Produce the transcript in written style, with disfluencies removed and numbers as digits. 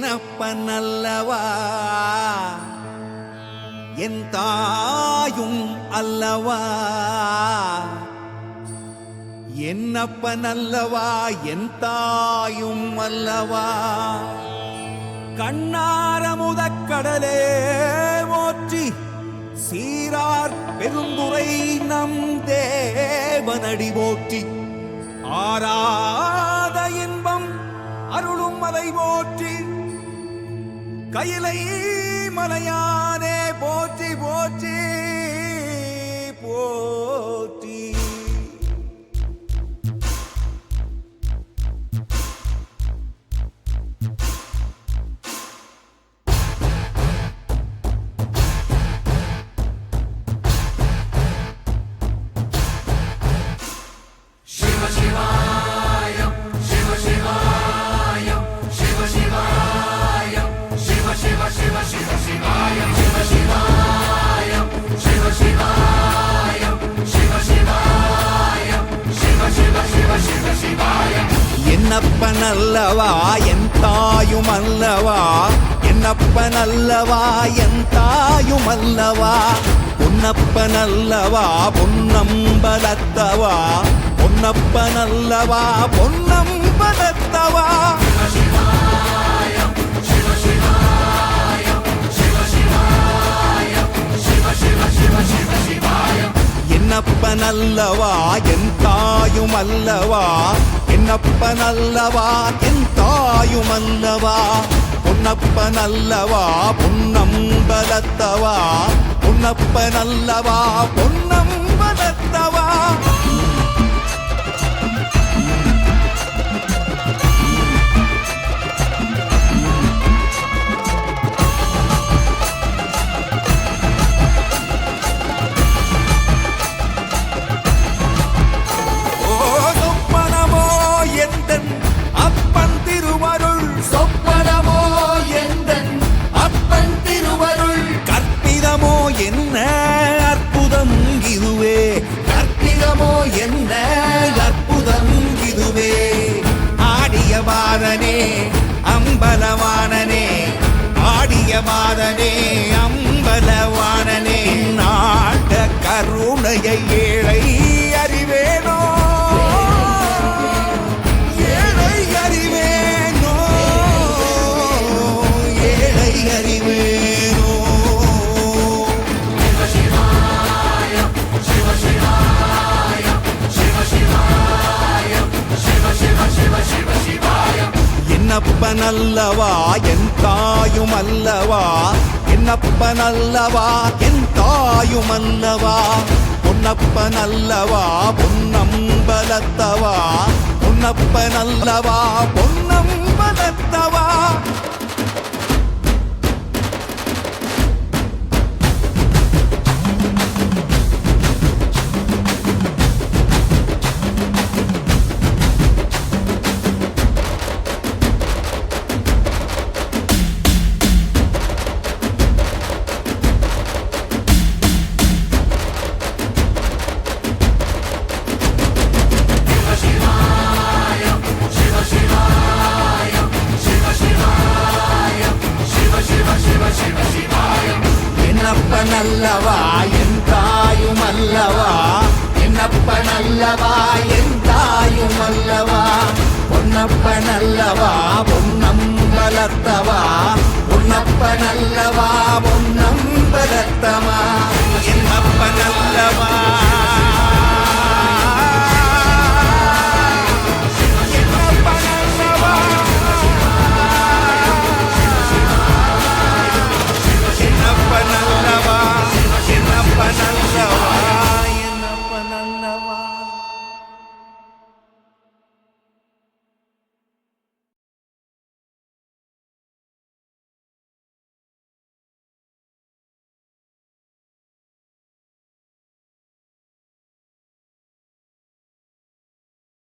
என்னப்பனல்லவா என் தாயும் அல்லவா என்னப்பனல்லவா என் தாயும் அல்லவா கண்ணாரமுதக்கடலே போற்றி சீரார் பெருந்துரை நம் தேவனடி போற்றி ஆராத இன்பம் அருளும் மலை போற்றி கையிலை மலையானே போற்றி போற்றி போற்றி என்னப்பனல்லவா என் தாயும் அல்லவா என்னப்பனல்லவா என் தாயும் அல்லவா பொன்னப்பனல்லவா பொன்னம்பலத்தவா பொன்னப்பனல்லவா பொன்னம்பலத்தவா என்னப்பனல்லவா என் தாயும் அல்லவா என்னப்பனல்லவா என் தாயும் அல்லவா பொன்னப்பனல்லவா பொன்னம்பலத்தவா பொன்னப்பனல்லவா பொன்னம்பலத்தவா என்ன அற்புதம் இதுவே கற்பிதமோ என்ன அற்புதம் இதுவே ஆடிய பாதனே அம்பலவானனே ஆடிய பாதனே அம்பலவானனே நாட கருணையை ஏழை அறிவேனோ ஏழை அறிவேனோ ஏழை அறிவேனோ என்னப்பனல்லவா என் தாயும் அல்லவா என்னப்பனல்லவா என் தாயும் அல்லவா பொன்னப்பனல்லவா பொன்னம்பலத்தவா பொன்னப்பனல்லவா பொன்னம்பலத்தவா என்னப்பனல்லவா என் தாயும் அல்லவா என்னப்பனல்லவா என் தாயும் அல்லவா பொன்னப்பனல்லவா பொன்னம்பலத்தவா பொன்னப்பனல்லவா பொன்னம்பலத்தவா என்னப்பனல்லவா